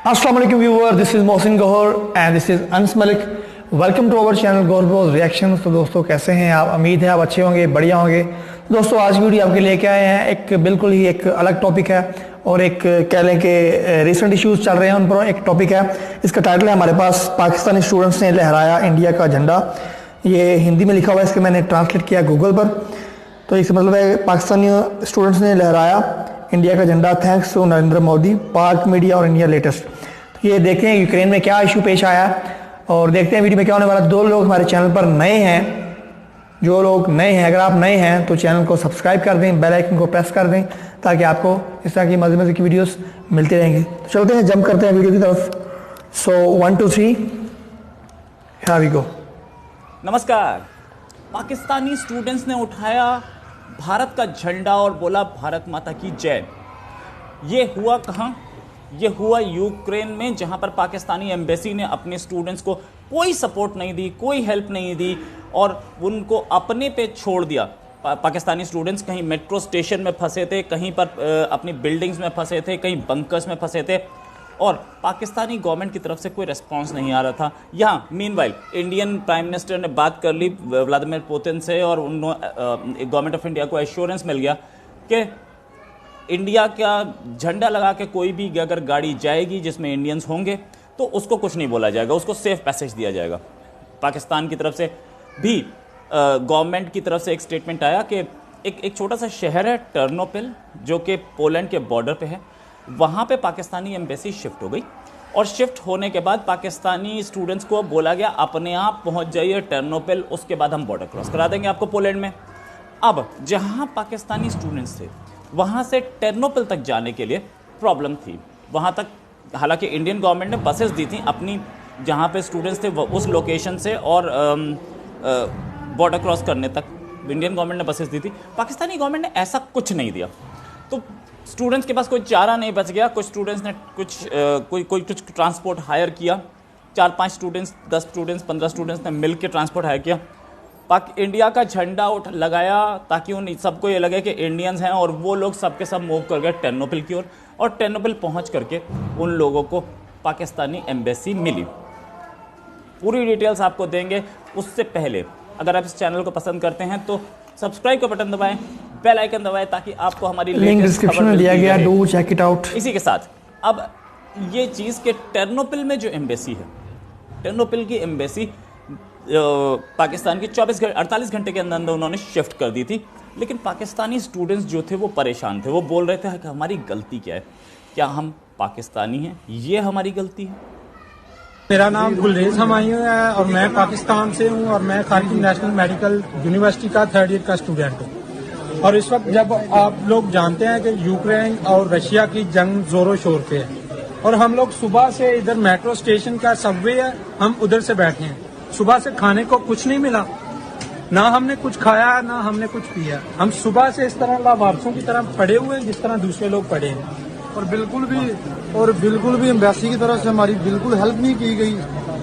अस्सलाम वालेकुम viewer, this is Mohsin Gauhar and this is Anas Malik. Welcome to our channel Gauhar bros reaction. तो दोस्तों कैसे हैं आप? उम्मीद है आप अच्छे होंगे, बढ़िया होंगे। दोस्तों आज की वीडियो आपके लेके आए हैं एक बिल्कुल ही एक अलग टॉपिक है और एक कह लें कि रिसेंट इश्यूज चल रहे हैं उन पर एक टॉपिक है। इसका टाइटल है हमारे पास, पाकिस्तानी स्टूडेंट्स ने लहराया इंडिया का झंडा। ये हिंदी में लिखा हुआ है, इसके मैंने ट्रांसलेट किया गूगल पर। तो इसका मतलब है पाकिस्तानी स्टूडेंट्स ने लहराया इंडिया का झंडा थैंक्स टू नरेंद्र मोदी, पाक मीडिया और इंडिया लेटेस्ट। तो ये देखें यूक्रेन में क्या इशू पेश आया और देखते हैं वीडियो में क्या होने वाला। दो लोग हमारे चैनल पर नए हैं, जो लोग नए हैं, अगर आप नए हैं तो चैनल को सब्सक्राइब कर दें, बेल आइकन को प्रेस कर दें ताकि आपको इस तरह की मज़े की वीडियोस मिलती रहेंगी। तो चलते हैं, जंप करते हैं वीडियो की तरफ। सो 1 2 3 हियर वी गो। नमस्कार। पाकिस्तानी स्टूडेंट्स ने उठाया भारत का झंडा और बोला भारत माता की जय। ये हुआ कहाँ? ये हुआ यूक्रेन में, जहाँ पर पाकिस्तानी एम्बेसी ने अपने स्टूडेंट्स को कोई सपोर्ट नहीं दी, कोई हेल्प नहीं दी और उनको अपने पे छोड़ दिया। पाकिस्तानी स्टूडेंट्स कहीं मेट्रो स्टेशन में फंसे थे, कहीं पर अपनी बिल्डिंग्स में फंसे थे, कहीं बंकर्स में फंसे थे और पाकिस्तानी गवर्नमेंट की तरफ से कोई रिस्पांस नहीं आ रहा था। यहाँ मीनवाइल इंडियन प्राइम मिनिस्टर ने बात कर ली व्लादिमीर पुतिन से और गवर्नमेंट ऑफ इंडिया को एश्योरेंस मिल गया कि इंडिया का झंडा लगा के कोई भी अगर गाड़ी जाएगी जिसमें इंडियंस होंगे तो उसको कुछ नहीं बोला जाएगा, उसको सेफ पैसेज दिया जाएगा। पाकिस्तान की तरफ से भी गवर्नमेंट की तरफ से एक स्टेटमेंट आया कि एक छोटा सा शहर है टर्नोपिल जो कि पोलैंड के बॉर्डर पे है, वहाँ पे पाकिस्तानी एम्बेसी शिफ्ट हो गई और शिफ्ट होने के बाद पाकिस्तानी स्टूडेंट्स को बोला गया अपने आप पहुँच जाइए टर्नोपिल, उसके बाद हम बॉर्डर क्रॉस करा देंगे आपको पोलैंड में। अब जहाँ पाकिस्तानी स्टूडेंट्स थे वहाँ से टर्नोपिल तक जाने के लिए प्रॉब्लम थी। वहाँ तक हालांकि इंडियन गवर्नमेंट ने बसेस दी थी अपनी, जहाँ पे स्टूडेंट्स थे उस लोकेशन से और बॉर्डर क्रॉस करने तक इंडियन गवर्नमेंट ने बसेस दी थी। पाकिस्तानी गवर्नमेंट ने ऐसा कुछ नहीं दिया, तो स्टूडेंट्स के पास कोई चारा नहीं बच गया। कुछ स्टूडेंट्स ने कुछ ट्रांसपोर्ट हायर किया, 4-5 स्टूडेंट्स, 10 स्टूडेंट्स, 15 स्टूडेंट्स ने मिल के ट्रांसपोर्ट हायर किया। इंडिया का झंडा लगाया ताकि उन सबको ये लगे कि इंडियंस हैं और वो लोग सबके सब मूव कर गए टर्नोपिल की ओर और टर्नोपिल पहुंच करके उन लोगों को पाकिस्तानी एम्बेसी मिली। पूरी डिटेल्स आपको देंगे। उससे पहले अगर आप इस चैनल को पसंद करते हैं तो सब्सक्राइब का बटन दबाएं, बेल आइकन दबाएं ताकि आपको हमारी लिंक डिस्क्रिप्शन में दिया गया, डू चेक इट आउट। इसी के साथ अब ये चीज़ के टर्नोपिल में जो एम्बेसी है, टर्नोपिल की एम्बेसी पाकिस्तान की 48 घंटे के अंदर उन्होंने शिफ्ट कर दी थी। लेकिन पाकिस्तानी स्टूडेंट्स जो थे वो परेशान थे, वो बोल रहे थे कि हमारी गलती क्या है, क्या हम पाकिस्तानी हैं, ये हमारी गलती है। मेरा नाम गुलरेज हमायूं है और मैं पाकिस्तान से हूं और मैं खारकिन नेशनल मेडिकल यूनिवर्सिटी का 3rd ईयर का स्टूडेंट हूं। और इस वक्त जब आप लोग जानते हैं कि यूक्रेन और रशिया की जंग जोरों शोर पे है और हम लोग सुबह से इधर मेट्रो स्टेशन का सबवे है, हम उधर से बैठे हैं। सुबह से खाने को कुछ नहीं मिला, ना हमने कुछ खाया ना हमने कुछ पिया। हम सुबह से इस तरह लावारसों की तरह पड़े हुए हैं जिस तरह दूसरे लोग पड़े हैं और बिल्कुल भी एम्बेसी की तरफ से हमारी बिल्कुल हेल्प नहीं की गई,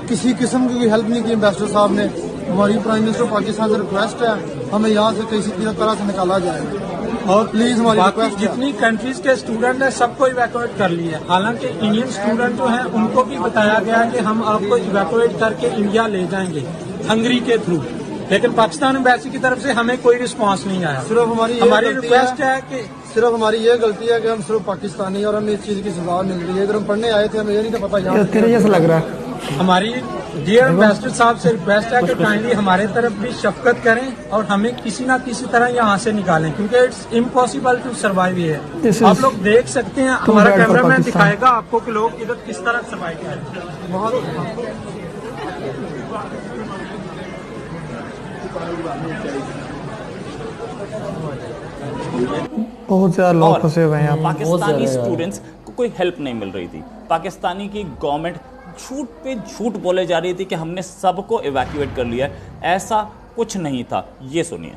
किसी किस्म की हेल्प नहीं की एम्बेसडर साहब ने। हमारी प्राइम मिनिस्टर पाकिस्तान से रिक्वेस्ट है हमें यहाँ से किसी तरह से निकाला जाए और प्लीज हमारी रिक्वेस्ट। जितनी कंट्रीज के स्टूडेंट हैं सबको इवैक्यूएट कर लिया। हालांकि इंडियन स्टूडेंट जो हैं उनको भी बताया गया कि हम आपको इवैक्यूएट करके इंडिया ले जाएंगे हंगरी के थ्रू, लेकिन पाकिस्तान एम्बेसी की तरफ से हमें कोई रिस्पांस नहीं आया। सिर्फ हमारी रिक्वेस्ट है कि सिर्फ हमारी ये गलती है कि हम सिर्फ पाकिस्तानी और हमें इस चीज की सजा मिल रही है। इधर हम पढ़ने आए थे, हमें ये नहीं था पता यहाँ तेरे जैसा लग रहा है। हमारी डियर एम्बेसडर साहब से रिक्वेस्ट है कि काइंडली हमारे तरफ भी शफकत करें और हमें किसी ना किसी तरह यहाँ से निकालें, क्योंकि it's impossible to survive here. आप लोग देख सकते हैं, हमारा कैमरामैन दिखाएगा आपको कि लोग इधर किस तरह सर्वाइव कर रहे हैं। बहुत ज्यादा लोग फंसे हुए हैं यहाँ। पाकिस्तानी स्टूडेंट्स को कोई हेल्प नहीं मिल रही थी। पाकिस्तानी की गवर्नमेंट झूठ पे झूठ बोले जा रही थी कि हमने सबको इवैक्यूएट कर लिया है, ऐसा कुछ नहीं था। ये सुनिए।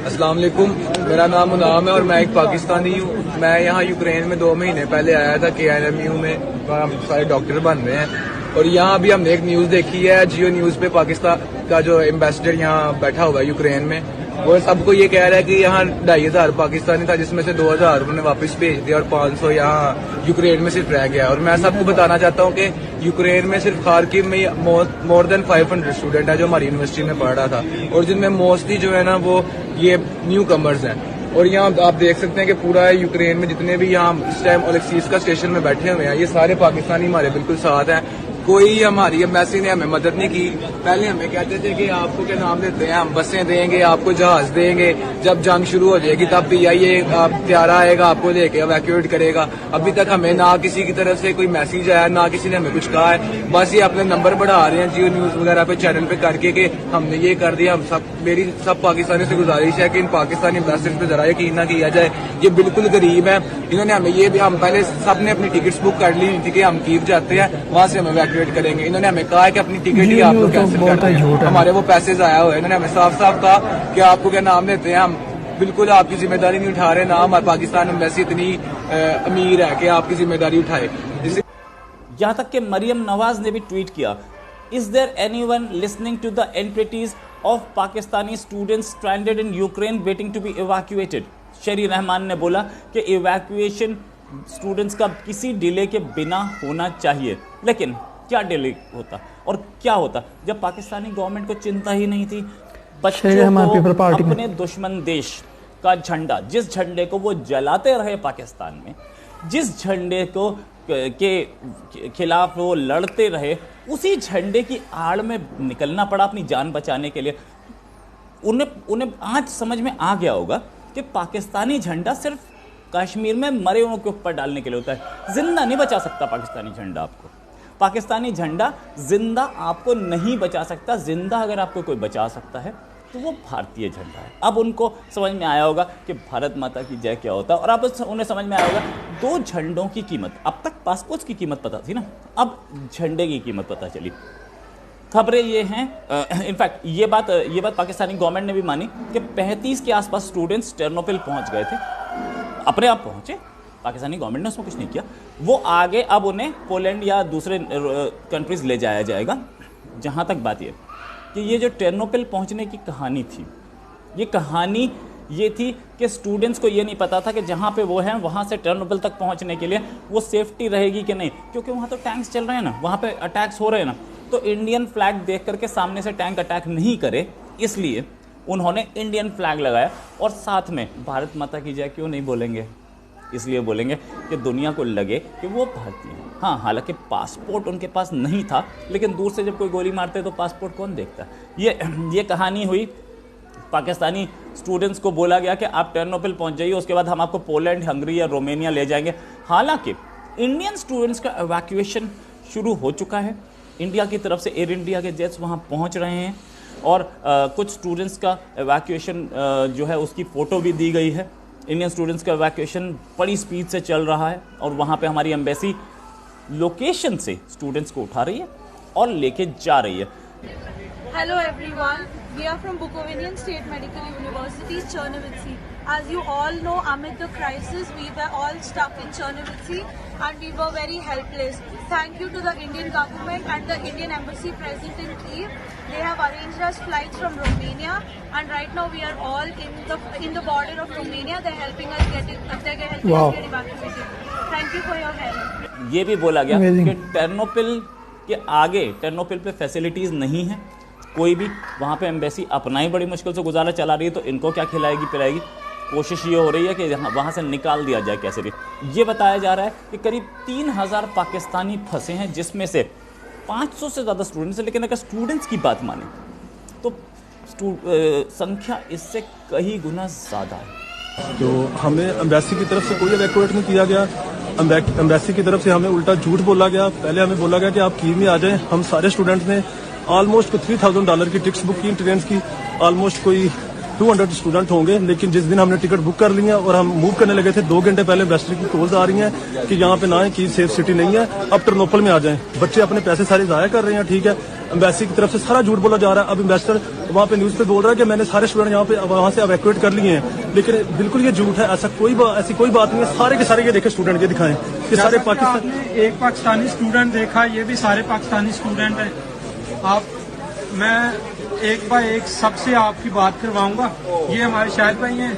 अस्सलाम वालेकुम, मेरा नाम मुनाम है और मैं एक पाकिस्तानी हूँ। मैं यहाँ यूक्रेन में 2 महीने पहले आया था KNMU में, हम सारे डॉक्टर बन रहे हैं और यहाँ अभी हमने एक न्यूज़ देखी है जियो न्यूज़ पे, पाकिस्तान का जो एम्बेसडर यहाँ बैठा हुआ है यूक्रेन में वो सबको ये कह रहा है कि यहाँ 2,500 पाकिस्तानी था, जिसमें से 2,000 उन्होंने वापस भेज दिया और 500 यहाँ यूक्रेन में सिर्फ रह गया। और मैं सबको बताना चाहता हूँ कि यूक्रेन में सिर्फ खार्किव में मोर देन 500 स्टूडेंट है जो हमारी यूनिवर्सिटी में पढ़ रहा था, और जिनमें मोस्टली जो है ना वो ये न्यू कमर्स हैं। और यहाँ आप देख सकते हैं कि पूरा यूक्रेन में जितने भी यहाँ इस टाइम ओलेक्सीस का स्टेशन में बैठे हुए हैं, ये सारे पाकिस्तानी हमारे बिल्कुल साथ हैं। कोई हमारी एम्बेसी ने हमें मदद नहीं की। पहले हमें कहते थे कि आपको क्या नाम देते हैं, हम बसें देंगे, आपको जहाज देंगे, जब जंग शुरू हो जाएगी तब PIA त्यारा आएगा आपको लेके एवैक्यूएट करेगा। अभी तक हमें ना किसी की तरफ से कोई मैसेज आया, ना किसी ने हमें कुछ कहा है। बस ये अपने नंबर बढ़ा रहे हैं जियो न्यूज वगैरह पे चैनल पे करके कि हमने ये कर दिया। हम मेरी सब पाकिस्तानी से गुजारिश है कि इन पाकिस्तानी एम्बेसडर्स पे जरा यकीन ना किया जाए, ये बिल्कुल गरीब है। इन्होंने हमें ये भी, हम पहले सबने अपनी टिकट्स बुक कर ली थी कि हम कीव जाते हैं, वहां से हम एवैक्यूएट करेंगे। इन्होंने हमें कहा है कि अपनी टिकट ही आप लोग कैंसिल कर दें, हमारे वो पैसे आया हुआ है। इन्होंने हमें साफ साफ कहा कि आपको क्या नाम देते हैं, हम बिल्कुल आपकी जिम्मेदारी नहीं उठा रहे, ना हमारे पाकिस्तान एम्बेसी इतनी अमीर है कि आपकी जिम्मेदारी उठाए। यहाँ तक कि मरियम नवाज ने भी ट्वीट किया, is there anyone listening to the entreaties of Pakistani students stranded in Ukraine waiting to be evacuated. Sherry Rehman ने बोला कि इवैक्यूएशन स्टूडेंट्स का किसी डिले के बिना होना चाहिए। लेकिन क्या डिले होता और क्या होता जब पाकिस्तानी गवर्नमेंट को चिंता ही नहीं थी। बच्चों को अपने दुश्मन देश का झंडा, जिस झंडे को वो जलाते रहे पाकिस्तान में, जिस झंडे को के खिलाफ वो लड़ते रहे, उसी झंडे की आड़ में निकलना पड़ा अपनी जान बचाने के लिए। उन्हें आज समझ में आ गया होगा कि पाकिस्तानी झंडा सिर्फ कश्मीर में मरे हुए के ऊपर डालने के लिए होता है। जिंदा नहीं बचा सकता पाकिस्तानी झंडा आपको। पाकिस्तानी झंडा जिंदा आपको नहीं बचा सकता। जिंदा अगर आपको कोई बचा सकता है तो वो भारतीय झंडा है। अब उनको समझ में आया होगा कि भारत माता की जय क्या होता है, और अब उन्हें समझ में आया होगा दो झंडों की कीमत। अब तक पासपोर्ट की कीमत पता थी ना, अब झंडे की कीमत पता चली। खबरें ये हैं, इनफैक्ट ये बात पाकिस्तानी गवर्नमेंट ने भी मानी कि 35 के आसपास स्टूडेंट्स टेर्नोपिल पहुंच गए थे, अपने आप पहुंचे। पाकिस्तानी गवर्नमेंट ने उसमें कुछ नहीं किया। वो आगे अब उन्हें पोलैंड या दूसरे कंट्रीज ले जाया जाएगा। जहां तक बात ये कि ये जो टेर्नोपिल पहुंचने की कहानी थी, ये कहानी ये थी कि स्टूडेंट्स को ये नहीं पता था कि जहाँ पे वो हैं वहाँ से टेर्नोपिल तक पहुँचने के लिए वो सेफ्टी रहेगी कि नहीं, क्योंकि वहाँ तो टैंक्स चल रहे हैं ना, वहाँ पे अटैक्स हो रहे हैं ना। तो इंडियन फ्लैग देख करके सामने से टैंक अटैक नहीं करे, इसलिए उन्होंने इंडियन फ्लैग लगाया। और साथ में भारत माता की जय क्यों नहीं बोलेंगे, इसलिए बोलेंगे कि दुनिया को लगे कि वो भारतीय हैं। हाँ, हालांकि पासपोर्ट उनके पास नहीं था, लेकिन दूर से जब कोई गोली मारते तो पासपोर्ट कौन देखता। ये कहानी हुई। पाकिस्तानी स्टूडेंट्स को बोला गया कि आप टेर्नोपिल पहुंच जाइए, उसके बाद हम आपको पोलैंड, हंगरी या रोमानिया ले जाएंगे। हालांकि इंडियन स्टूडेंट्स का एवैक्यूएशन शुरू हो चुका है। इंडिया की तरफ से एयर इंडिया के जेट्स वहां पहुंच रहे हैं, और कुछ स्टूडेंट्स का एवैक्यूएशन जो है उसकी फ़ोटो भी दी गई है। इंडियन स्टूडेंट्स का एवैक्यूएशन बड़ी स्पीड से चल रहा है, और वहाँ पे हमारी एम्बेसी लोकेशन से स्टूडेंट्स को उठा रही है और लेके जा रही है। Hello everyone, we are from Bukovinian State Medical University, Chernovitzy. As you all know, amid the crisis, we were all stuck in Chernovitzy and we were very helpless. Thank you to the Indian government and the Indian embassy present in Kyiv. They have arranged us flights from Romania, and right now we are all in the border of Romania. They're helping us get evacuated. Thank you for your help. ये भी बोला गया कि Ternopil के आगे, Ternopil पे facilities नहीं है कोई भी। वहाँ पे एम्बेसी अपना ही बड़ी मुश्किल से गुजारा चला रही है, तो इनको क्या खिलाएगी पिलाएगी। कोशिश ये हो रही है कि वहाँ से निकाल दिया जाए कैसे भी। ये बताया जा रहा है कि करीब 3000 पाकिस्तानी फंसे हैं, जिसमें से 500 से ज़्यादा स्टूडेंट्स हैं। लेकिन अगर स्टूडेंट्स की बात माने तो संख्या इससे कई गुना ज़्यादा है। तो हमें एम्बेसी की तरफ से कोई एवैक्यूएट नहीं किया गया। एम्बेसी की तरफ से हमें उल्टा झूठ बोला गया। पहले हमें बोला गया कि आप कीव में आ जाएं। हम सारे स्टूडेंट्स ने ऑलमोस्ट $3,000 की टिकट्स बुक की ट्रेन की। ऑलमोस्ट कोई 200 स्टूडेंट होंगे, लेकिन जिस दिन हमने टिकट बुक कर ली है और हम मूव करने लगे थे, 2 घंटे पहले एम्बेसडर की कॉल्स आ रही हैं कि यहाँ पे ना है, कीव सेफ सिटी नहीं है, अब टर्नोपल में आ जाएं। बच्चे अपने पैसे सारे ज़ाया कर रहे हैं, ठीक है। एम्बेसी की तरफ से सारा झूठ बोला जा रहा है। अब एम्बेसडर वहाँ पे न्यूज़ पे बोल रहा है कि मैंने सारे स्टूडेंट यहाँ पे वहाँ से एवैक्यूएट कर लिए हैं, लेकिन बिल्कुल ये झूठ है। ऐसी कोई बात नहीं है। सारे के सारे ये देखे स्टूडेंट, ये दिखाएं कि सारे पाकिस्तान। एक पाकिस्तानी स्टूडेंट देखा, ये भी सारे पाकिस्तानी स्टूडेंट हैं। मैं एक बाय एक सबसे आपकी बात करवाऊंगा। ये हमारे शाहिद भाई हैं।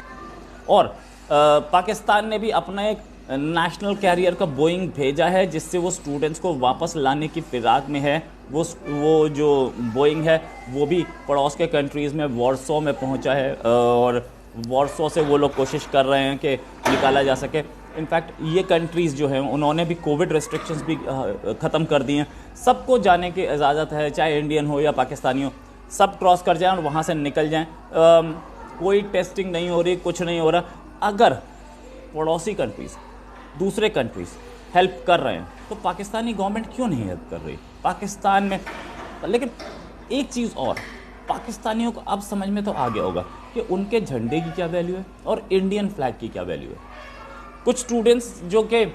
और पाकिस्तान ने भी अपना एक नेशनल कैरियर का बोइंग भेजा है, जिससे वो स्टूडेंट्स को वापस लाने की फिराक में है। वो जो बोइंग है वो भी पड़ोस के कंट्रीज़ में वॉर्सो में पहुंचा है, और वॉर्सो से वो लोग कोशिश कर रहे हैं कि निकाला जा सके। इनफैक्ट ये कंट्रीज़ जो हैं उन्होंने भी कोविड रेस्ट्रिक्शंस भी ख़त्म कर दी हैं। सबको जाने की इजाज़त है, चाहे इंडियन हो या पाकिस्तानी हो, सब क्रॉस कर जाएं और वहाँ से निकल जाएं। कोई टेस्टिंग नहीं हो रही, कुछ नहीं हो रहा। अगर पड़ोसी कंट्रीज़, दूसरे कंट्रीज़ हेल्प कर रहे हैं तो पाकिस्तानी गवर्नमेंट क्यों नहीं हेल्प कर रही पाकिस्तान में? लेकिन एक चीज़ और, पाकिस्तानियों को अब समझ में तो आ गया होगा कि उनके झंडे की क्या वैल्यू है और इंडियन फ्लैग की क्या वैल्यू है। कुछ स्टूडेंट्स जो कि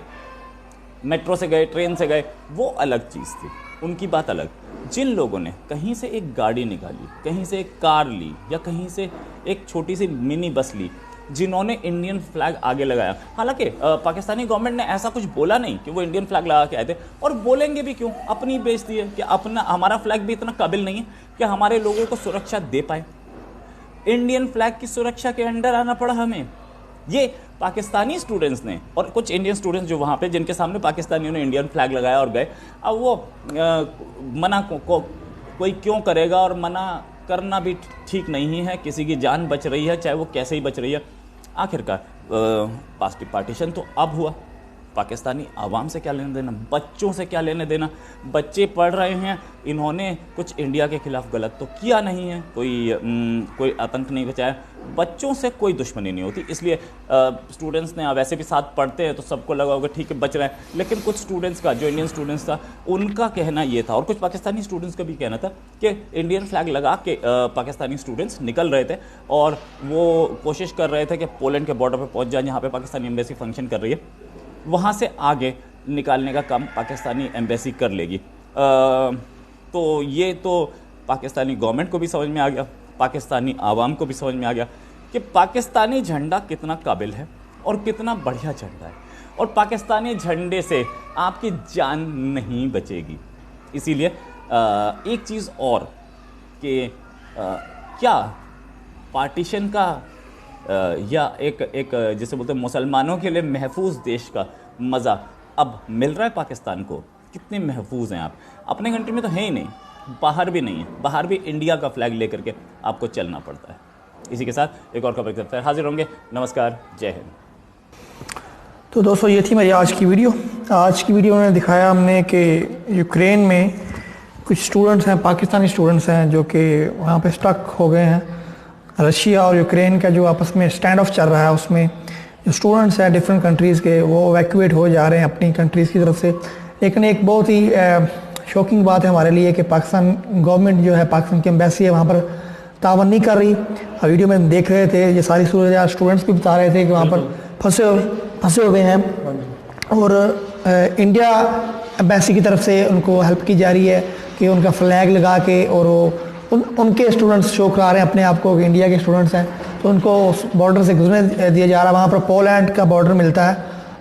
मेट्रो से गए, ट्रेन से गए, वो अलग चीज़ थी, उनकी बात अलग। जिन लोगों ने कहीं से एक गाड़ी निकाली, कहीं से एक कार ली, या कहीं से एक छोटी सी मिनी बस ली, जिन्होंने इंडियन फ्लैग आगे लगाया, हालांकि पाकिस्तानी गवर्नमेंट ने ऐसा कुछ बोला नहीं कि वो इंडियन फ्लैग लगा के आए थे, और बोलेंगे भी क्यों, अपनी बेइज्जती है कि अपना हमारा फ्लैग भी इतना काबिल नहीं है कि हमारे लोगों को सुरक्षा दे पाए। इंडियन फ्लैग की सुरक्षा के अंडर आना पड़ा हमें। ये पाकिस्तानी स्टूडेंट्स ने और कुछ इंडियन स्टूडेंट्स जो वहाँ पे, जिनके सामने पाकिस्तानियों ने इंडियन फ्लैग लगाया और गए, अब वो मना कोई क्यों करेगा, और मना करना भी ठीक नहीं है। किसी की जान बच रही है, चाहे वो कैसे ही बच रही है। आखिरकार पार्टीशन तो अब हुआ, पाकिस्तानी आवाम से क्या लेना देना, बच्चों से क्या लेने देना। बच्चे पढ़ रहे हैं, इन्होंने कुछ इंडिया के खिलाफ गलत तो किया नहीं है, कोई आतंक नहीं बचाया, बच्चों से कोई दुश्मनी नहीं होती। इसलिए स्टूडेंट्स ने वैसे भी साथ पढ़ते हैं तो सबको लगा होगा ठीक है बच रहे हैं। लेकिन कुछ स्टूडेंट्स का, जो इंडियन स्टूडेंट्स था, उनका कहना ये था, और कुछ पाकिस्तानी स्टूडेंट्स का भी कहना था कि इंडियन फ्लैग लगा के पाकिस्तानी स्टूडेंट्स निकल रहे थे और वो कोशिश कर रहे थे कि पोलैंड के बॉर्डर पर पहुँच जाए, जहाँ पर पाकिस्तानी एम्बेसी फंक्शन कर रही है। वहाँ से आगे निकालने का काम पाकिस्तानी एम्बेसी कर लेगी। तो ये तो पाकिस्तानी गवर्नमेंट को भी समझ में आ गया, पाकिस्तानी आवाम को भी समझ में आ गया कि पाकिस्तानी झंडा कितना काबिल है और कितना बढ़िया झंडा है, और पाकिस्तानी झंडे से आपकी जान नहीं बचेगी। इसीलिए एक चीज़ और कि क्या पार्टीशन का या एक जिसे बोलते हैं मुसलमानों के लिए महफूज देश का मज़ा अब मिल रहा है पाकिस्तान को? कितने महफूज हैं आप? अपने कंट्री में तो है ही नहीं, बाहर भी नहीं है, बाहर भी इंडिया का फ्लैग लेकर के आपको चलना पड़ता है। इसी के साथ एक और खबर के साथ हाजिर होंगे। नमस्कार, जय हिंद। तो दोस्तों, ये थी मेरी आज की वीडियो। आज की वीडियो में दिखाया हमने कि यूक्रेन में कुछ स्टूडेंट्स हैं, पाकिस्तानी स्टूडेंट्स हैं, जो कि वहाँ पे स्टक हो गए हैं। रशिया और यूक्रेन का जो आपस में स्टैंड ऑफ चल रहा है, उसमें जो स्टूडेंट्स हैं डिफरेंट कंट्रीज़ के, वो इवैक्यूएट हो जा रहे हैं अपनी कंट्रीज़ की तरफ से। लेकिन एक बहुत ही शॉकिंग बात है हमारे लिए कि पाकिस्तान गवर्नमेंट जो है, पाकिस्तान की एम्बेसी है, वहाँ पर तावन नहीं कर रही। वीडियो में हम देख रहे थे, ये सारी सूरत स्टूडेंट्स भी बता रहे थे कि वहाँ पर फंसे हुए हैं, और इंडिया एम्बेसी की तरफ से उनको हेल्प की जा रही है कि उनका फ्लैग लगा के, और उनके स्टूडेंट्स शो करा रहे हैं अपने आप को कि इंडिया के स्टूडेंट्स हैं, तो उनको बॉर्डर से गुजरने दिया जा रहा है। वहाँ पर पोलैंड का बॉर्डर मिलता है,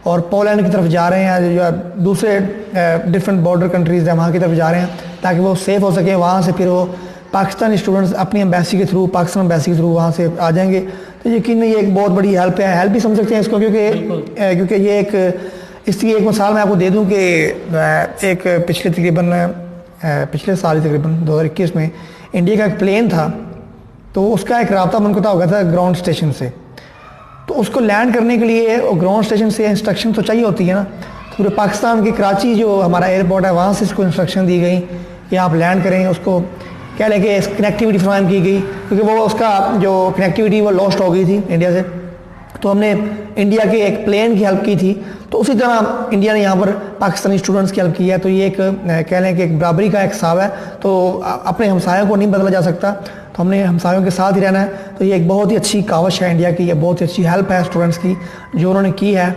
और पोलैंड की तरफ जा रहे हैं, जो दूसरे डिफरेंट बॉर्डर कंट्रीज़ हैं वहाँ की तरफ जा रहे हैं, ताकि वो सेफ़ हो सके। वहाँ से फिर वो पाकिस्तानी स्टूडेंट्स अपनी एम्बेसी के थ्रू, पाकिस्तान एम्बेसी के थ्रू वहाँ से आ जाएंगे। तो यकीन ये एक बहुत बड़ी हेल्प है, हेल्प भी समझ सकते हैं इसको, क्योंकि ये इसकी एक मिसाल मैं आपको दे दूँ कि एक पिछले साल तकरीबन 2021 में इंडिया का एक प्लेन था, तो उसका एक राब्ता मुनक़ता हो गया था ग्राउंड स्टेशन से। तो उसको लैंड करने के लिए ग्राउंड स्टेशन से इंस्ट्रक्शन तो चाहिए होती है ना। पूरे पाकिस्तान के कराची जो हमारा एयरपोर्ट है, वहाँ से इसको इंस्ट्रक्शन दी गई कि आप लैंड करें। उसको क्या लेके कनेक्टिविटी फराहम की गई, क्योंकि वो उसका जो कनेक्टिविटी वो लॉस्ट हो गई थी इंडिया से। तो हमने इंडिया के एक प्लेन की हेल्प की थी, तो उसी तरह इंडिया ने यहाँ पर पाकिस्तानी स्टूडेंट्स की हेल्प की है। तो ये एक कह लें कि एक बराबरी का एक हिसाब है। तो अपने हमसायों को नहीं बदला जा सकता, तो हमने हमसायों के साथ ही रहना है। तो ये एक बहुत ही अच्छी कावश है इंडिया की, ये बहुत ही अच्छी हेल्प है स्टूडेंट्स की जो उन्होंने की है,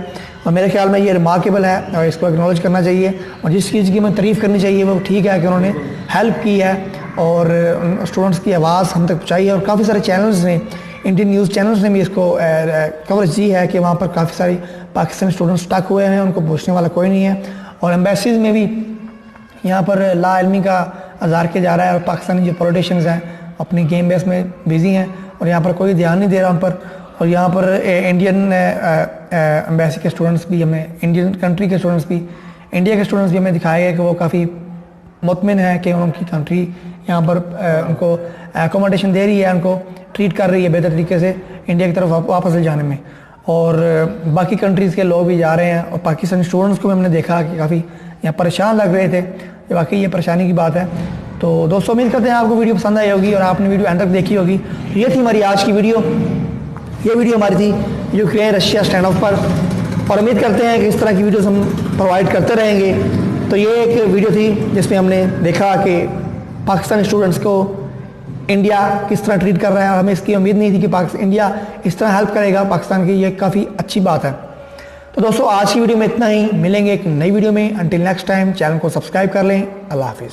और मेरे ख्याल में ये रिमार्केबल है और इसको एक्नॉलेज करना चाहिए। और जिस चीज़ की मैं तारीफ़ करनी चाहिए वो ठीक है कि उन्होंने हेल्प की है और स्टूडेंट्स की आवाज़ हम तक पहुँचाई है। और काफ़ी सारे चैनल्स ने, इंडियन न्यूज़ चैनल्स ने भी इसको कवरेज दी है कि वहाँ पर काफ़ी सारी पाकिस्तानी स्टूडेंट्स स्टक हुए हैं, उनको पूछने वाला कोई नहीं है। और एम्बेसीज़ में भी यहाँ पर ला इल्मी का अज़हार किया जा रहा है, और पाकिस्तानी जो पॉलिटिशियंस हैं अपनी गेम बेस में बिजी हैं और यहाँ पर कोई ध्यान नहीं दे रहा उन पर। और यहाँ पर इंडियन एम्बेसी के स्टूडेंट्स भी हमें, इंडियन कंट्री के स्टूडेंट्स भी, इंडिया के स्टूडेंट्स भी हमें दिखाए गए कि वो काफ़ी मुतमिन है कि उनकी कंट्री यहाँ पर उनको एकोमोडेशन दे रही है, उनको ट्रीट कर रही है बेहतर तरीके से इंडिया की तरफ वापस ले जाने में। और बाकी कंट्रीज़ के लोग भी जा रहे हैं और पाकिस्तानी स्टूडेंट्स को भी हमने देखा कि काफ़ी यहाँ परेशान लग रहे थे। ये वाकई ये परेशानी की बात है। तो दोस्तों उम्मीद करते हैं आपको वीडियो पसंद आई होगी और आपने वीडियो एंड तक देखी होगी। तो ये थी हमारी आज की वीडियो। ये वीडियो हमारी थी यूक्रेन रशिया स्टैंड ऑफ पर, और उम्मीद करते हैं कि इस तरह की वीडियोस हम प्रोवाइड करते रहेंगे। तो ये एक वीडियो थी जिसमें हमने देखा कि पाकिस्तानी स्टूडेंट्स को इंडिया किस तरह ट्रीट कर रहा है, और हमें इसकी उम्मीद नहीं थी कि इंडिया इस तरह हेल्प करेगा पाकिस्तान की। ये काफ़ी अच्छी बात है। तो दोस्तों आज की वीडियो में इतना ही, मिलेंगे एक नई वीडियो में। अंटिल नेक्स्ट टाइम चैनल को सब्सक्राइब कर लें। अल्लाह हाफिज़।